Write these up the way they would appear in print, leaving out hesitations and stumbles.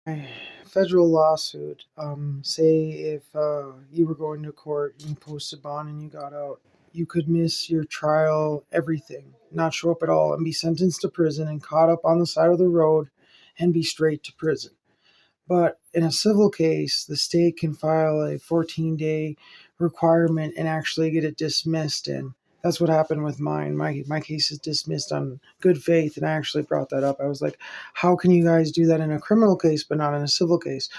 A federal lawsuit. Say if you were going to court and you posted bond and you got out, you could miss your trial, everything, not show up at all, and be sentenced to prison and caught up on the side of the road and be straight to prison. But in a civil case, the state can file a 14-day requirement and actually get it dismissed. And that's what happened with mine. My case is dismissed on good faith. And I actually brought that up. I was like, how can you guys do that in a criminal case, but not in a civil case?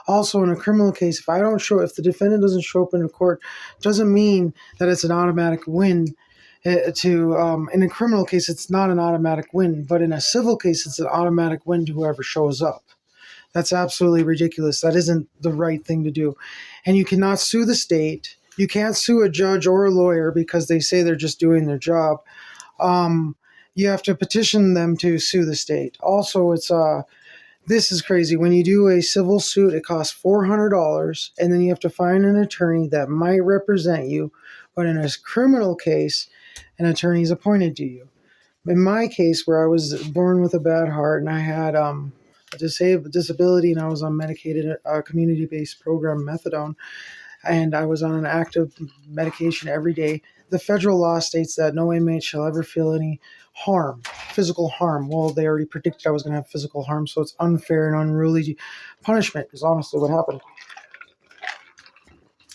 Also, in a criminal case, if the defendant doesn't show up in a court, doesn't mean that it's an automatic win. In a criminal case, it's not an automatic win, but in a civil case, it's an automatic win to whoever shows up. That's absolutely ridiculous. That isn't the right thing to do. And you cannot sue the state. You can't sue a judge or a lawyer because they say they're just doing their job. Um, you have to petition them to sue the state. Also, this is crazy. When you do a civil suit, it costs $400, and then you have to find an attorney that might represent you. But in a criminal case, an attorney is appointed to you. In my case, where I was born with a bad heart and I had a disability and I was on medicated community-based program methadone, and I was on an active medication every day, the federal law states that no inmate shall ever feel any harm, physical harm. Well, they already predicted I was going to have physical harm, so it's unfair and unruly punishment is honestly what happened.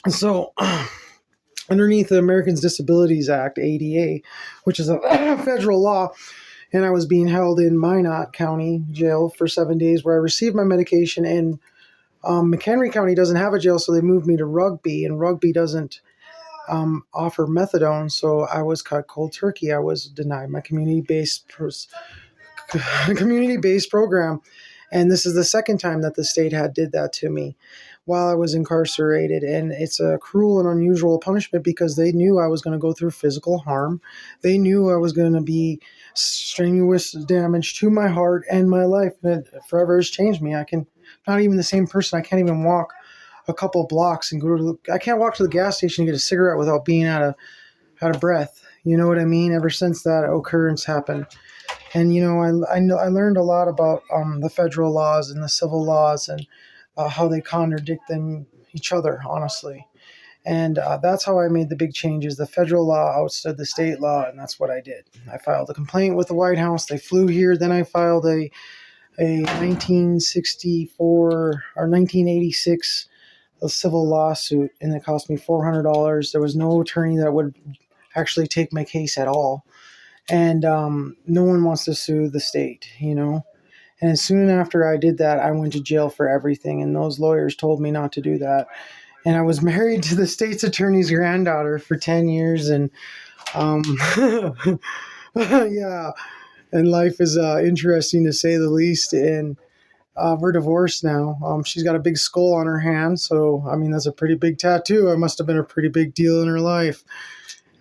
So underneath the Americans Disabilities Act, ADA, which is a federal law, and I was being held in Minot County jail for 7 days where I received my medication. And McHenry County doesn't have a jail, so they moved me to Rugby, and Rugby doesn't offer methadone, so I was cut cold turkey. I was denied my community-based program, and this is the second time that the state did that to me while I was incarcerated. And it's a cruel and unusual punishment because they knew I was going to go through physical harm. They knew I was going to be strenuous damage to my heart and my life, and it forever has changed me. Not even the same person. I can't even walk a couple blocks and I can't walk to the gas station and get a cigarette without being out of breath. You know what I mean? Ever since that occurrence happened. And I learned a lot about the federal laws and the civil laws and how they contradict each other, honestly. And that's how I made the big changes. The federal law outstood the state law, and that's what I did. I filed a complaint with the White House. They flew here. Then I filed a 1964 or 1986 civil lawsuit, and it cost me $400. There was no attorney that would actually take my case at all. And no one wants to sue the state, And soon after I did that, I went to jail for everything, and those lawyers told me not to do that. And I was married to the state's attorney's granddaughter for 10 years, and yeah, and life is interesting to say the least. And we're divorced now. She's got a big skull on her hand, so I mean that's a pretty big tattoo. It must have been a pretty big deal in her life.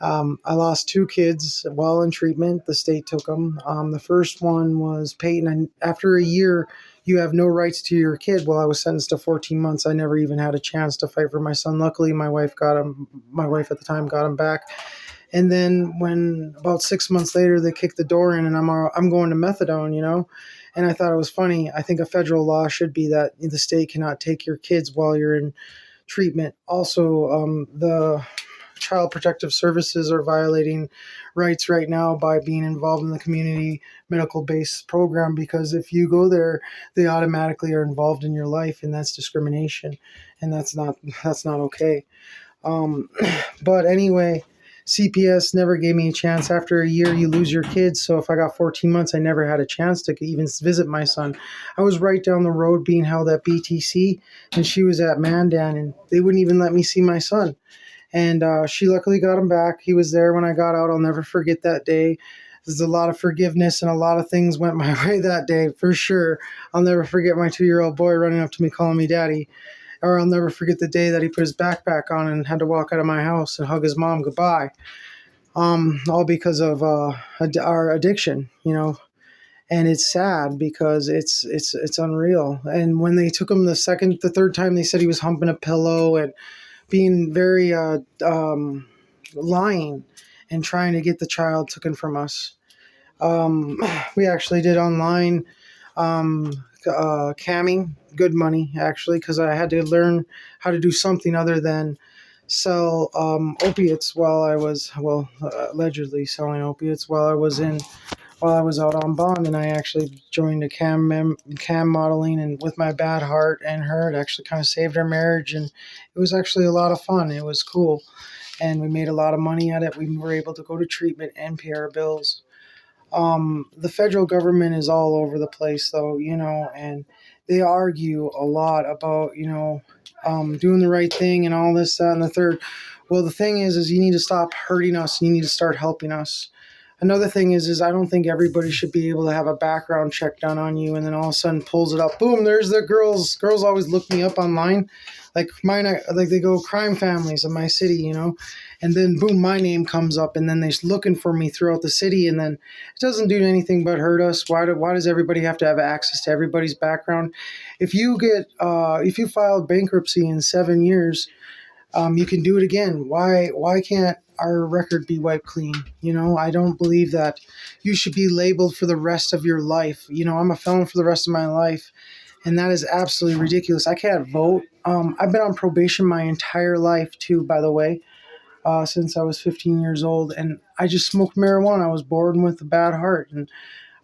I lost two kids while in treatment. The state took them. The first one was Peyton, and after a year, you have no rights to your kid. Well, I was sentenced to 14 months. I never even had a chance to fight for my son. Luckily, my wife got him. My wife at the time got him back. And then when about 6 months later, they kicked the door in, and I'm going to methadone, And I thought it was funny. I think a federal law should be that the state cannot take your kids while you're in treatment. Also, the Child Protective Services are violating rights right now by being involved in the community medical-based program, because if you go there, they automatically are involved in your life, and that's discrimination, and that's not okay. Um, but anyway, CPS never gave me a chance. After a year, you lose your kids. So if I got 14 months, I never had a chance to even visit my son. I was right down the road being held at BTC, and she was at Mandan, and they wouldn't even let me see my son. And she luckily got him back. He was there when I got out. I'll never forget that day. There's a lot of forgiveness, and a lot of things went my way that day, for sure. I'll never forget my 2-year-old boy running up to me calling me daddy. Or I'll never forget the day that he put his backpack on and had to walk out of my house and hug his mom goodbye. All because of our addiction, And it's sad because it's unreal. And when they took him the third time, they said he was humping a pillow and being very lying and trying to get the child taken from us. We actually did online camming, good money actually, because I had to learn how to do something other than sell opiates while I was, allegedly selling opiates while I was out on bond, and I actually joined a cam modeling, and with my bad heart and her, it actually kind of saved our marriage, and it was actually a lot of fun. It was cool, and we made a lot of money at it. We were able to go to treatment and pay our bills. The federal government is all over the place, though, and they argue a lot about, doing the right thing and all this, that, and the third. Well, the thing is you need to stop hurting us. And you need to start helping us. Another thing is I don't think everybody should be able to have a background check done on you, and then all of a sudden pulls it up. Boom, there's the girls. Girls always look me up online, like mine. Like they go crime families in my city, and then boom, my name comes up, and then they're looking for me throughout the city, and then it doesn't do anything but hurt us. Why does everybody have to have access to everybody's background? If you filed bankruptcy in 7 years, you can do it again. Why can't our record be wiped clean? I don't believe that you should be labeled for the rest of your life. I'm a felon for the rest of my life, and that is absolutely ridiculous. I can't vote. I've been on probation my entire life too, by the way, since I was 15 years old, and I just smoked marijuana. I was born with a bad heart, and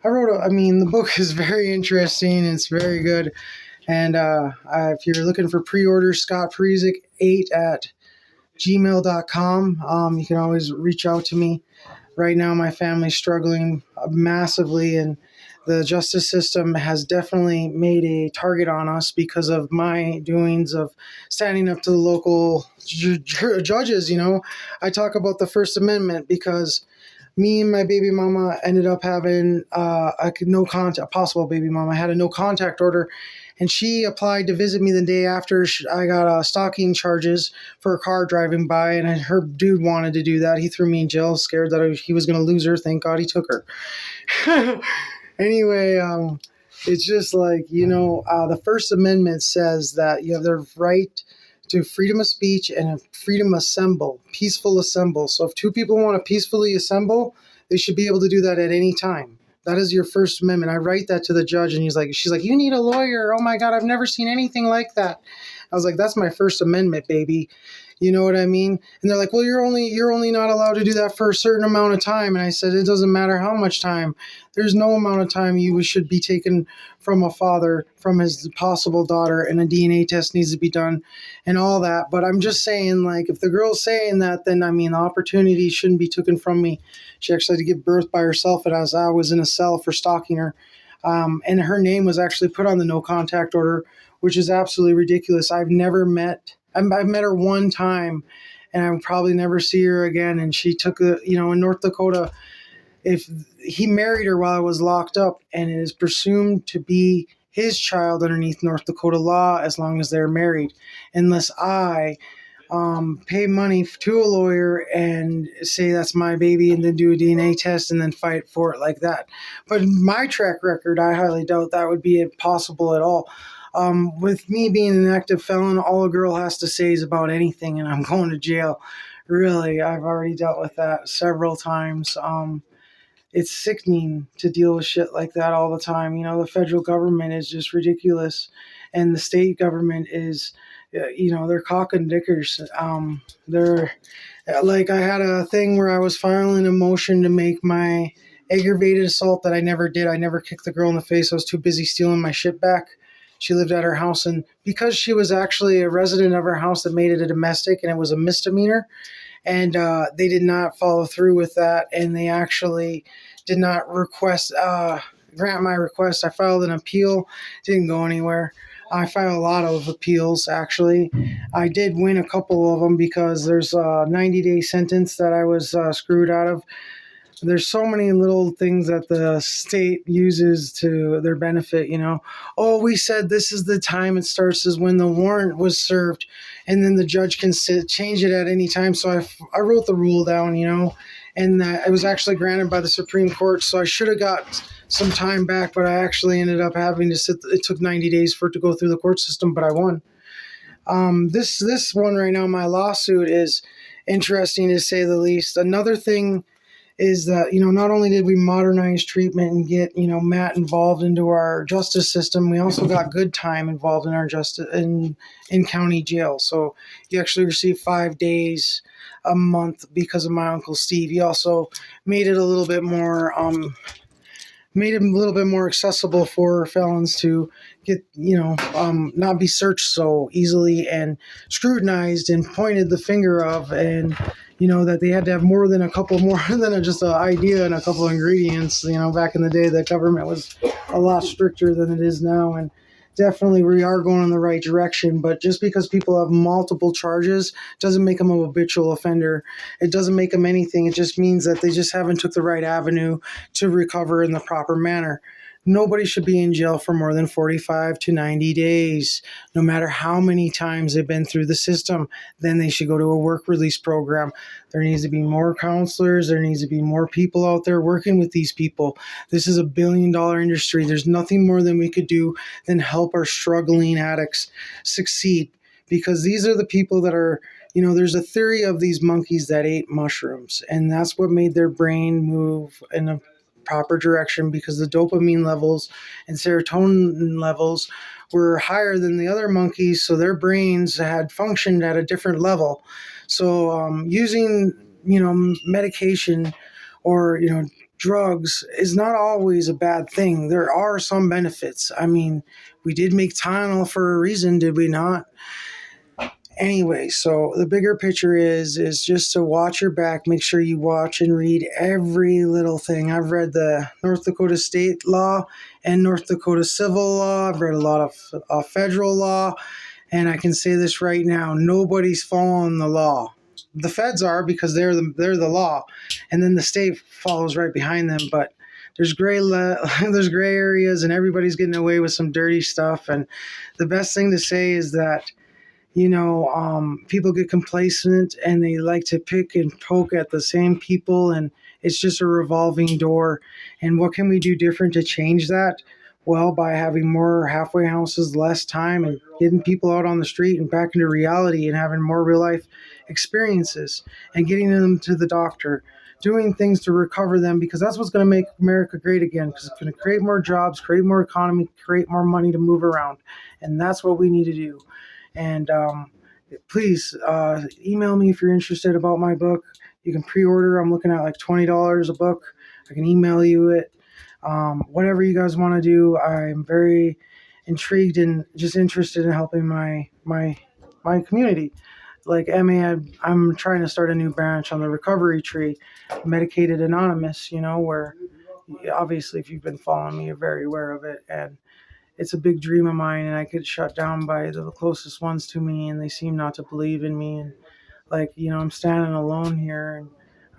the book is very interesting. It's very good. And if you're looking for pre-order, Scott Prezik 8 at gmail.com. You can always reach out to me. Right now, my family's struggling massively, and the justice system has definitely made a target on us because of my doings of standing up to the local judges. I talk about the First Amendment because me and my baby mama ended up having a possible baby mama had a no contact order, and she applied to visit me the day after I got stalking charges for a car driving by, and her dude wanted to do that. He threw me in jail, scared that he was going to lose her. Thank God he took her. Anyway, it's just like, the First Amendment says that you have the right to freedom of speech and a freedom peaceful assemble. So if two people want to peacefully assemble, they should be able to do that at any time. That is your First Amendment. I write that to the judge, and she's like, you need a lawyer. Oh my God, I've never seen anything like that. I was like, that's my First Amendment, baby. You know what I mean? And they're like, well, you're only not allowed to do that for a certain amount of time. And I said, it doesn't matter how much time. There's no amount of time you should be taken from a father, from his possible daughter, and a DNA test needs to be done and all that. But I'm just saying, like, if the girl's saying that, then the opportunity shouldn't be taken from me. She actually had to give birth by herself, and as I was in a cell for stalking her. And her name was actually put on the no contact order, which is absolutely ridiculous. I've met her one time, and I would probably never see her again. And she took in North Dakota, if he married her while I was locked up, and it is presumed to be his child underneath North Dakota law as long as they're married, unless I pay money to a lawyer and say that's my baby, and then do a DNA test and then fight for it like that. But my track record, I highly doubt that would be possible at all. With me being an active felon, all a girl has to say is about anything, and I'm going to jail. Really, I've already dealt with that several times. It's sickening to deal with shit like that all the time. The federal government is just ridiculous, and the state government is, they're cock and dickers. They're like, I had a thing where I was filing a motion to make my aggravated assault that I never did. I never kicked the girl in the face. I was too busy stealing my shit back. She lived at her house, and because she was actually a resident of her house, that made it a domestic, and it was a misdemeanor. And they did not follow through with that, and they actually did not grant my request. I filed an appeal, didn't go anywhere. I filed a lot of appeals, actually. I did win a couple of them because there's a 90-day sentence that I was screwed out of. There's so many little things that the state uses to their benefit, Oh, we said this is the time it starts is when the warrant was served, and then the judge can change it at any time. So I wrote the rule down, and it was actually granted by the Supreme Court. So I should have got some time back, but I actually ended up having to sit. It took 90 days for it to go through the court system, but I won. This one right now, my lawsuit, is interesting to say the least. Another thing is that, not only did we modernize treatment and get, Matt involved into our justice system, we also got good time involved in our justice in county jail. So you actually receive 5 days a month because of my Uncle Steve. He also made it a little bit more accessible for felons to get, not be searched so easily and scrutinized and pointed the finger of, and, that they had to have more than just an idea and a couple of ingredients. Back in the day, the government was a lot stricter than it is now. And definitely we are going in the right direction, but just because people have multiple charges doesn't make them a habitual offender. It doesn't make them anything. It just means that they just haven't took the right avenue to recover in the proper manner. Nobody should be in jail for more than 45 to 90 days, no matter how many times they've been through the system. Then they should go to a work release program. There needs to be more counselors. There needs to be more people out there working with these people. This is $1 billion industry. There's nothing more than we could do than help our struggling addicts succeed, because these are the people that are, there's a theory of these monkeys that ate mushrooms, and that's what made their brain move in a proper direction, because the dopamine levels and serotonin levels were higher than the other monkeys, so their brains had functioned at a different level. So using medication or drugs is not always a bad thing. There are some benefits. I mean, we did make Tylenol for a reason, did we not? Anyway, so the bigger picture is just to watch your back. Make sure you watch and read every little thing. I've read the North Dakota state law and North Dakota civil law. I've read a lot of federal law, and I can say this right now: nobody's following the law. The feds are, because they're the law, and then the state follows right behind them. But there's there's gray areas, and everybody's getting away with some dirty stuff. And the best thing to say is that people get complacent and they like to pick and poke at the same people, and it's just a revolving door. And what can we do different to change that? Well, by having more halfway houses, less time, and getting people out on the street and back into reality and having more real life experiences and getting them to the doctor, doing things to recover them, because that's what's going to make America great again, because it's going to create more jobs, create more economy, create more money to move around. And that's what we need to do. And please email me if you're interested about my book. You can pre-order. I'm looking at like $20 a book. I can email you it. Whatever you guys want to do. I'm very intrigued and just interested in helping my community. Like MA, I'm trying to start a new branch on the recovery tree, Medicated Anonymous, where obviously if you've been following me, you're very aware of it. And it's a big dream of mine, and I get shut down by the closest ones to me, and they seem not to believe in me. And I'm standing alone here, and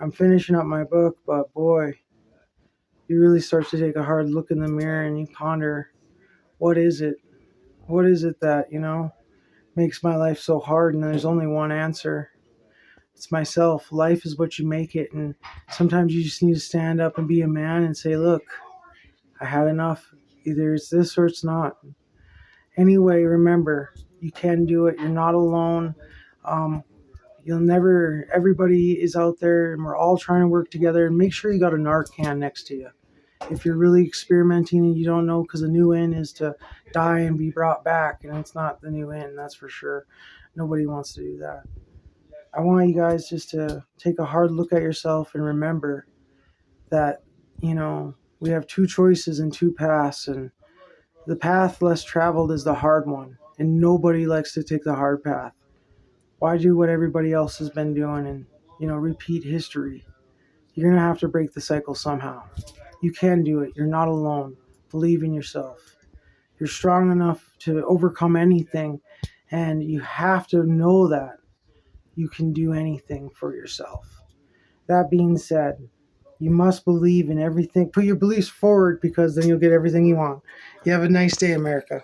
I'm finishing up my book, but boy, you really start to take a hard look in the mirror and you ponder, what is it? What is it that, makes my life so hard? And there's only one answer. It's myself. Life is what you make it. And sometimes you just need to stand up and be a man and say, look, I had enough. Either it's this or it's not. Anyway, remember, you can do it. You're not alone. Everybody is out there, and we're all trying to work together. And make sure you got a Narcan next to you. If you're really experimenting and you don't know, because the new end is to die and be brought back, and it's not the new end, that's for sure. Nobody wants to do that. I want you guys just to take a hard look at yourself and remember that, we have two choices and two paths, and the path less traveled is the hard one, and nobody likes to take the hard path. Why do what everybody else has been doing and, repeat history? You're going to have to break the cycle somehow. You can do it. You're not alone. Believe in yourself. You're strong enough to overcome anything, and you have to know that you can do anything for yourself. That being said, you must believe in everything. Put your beliefs forward, because then you'll get everything you want. You have a nice day, America.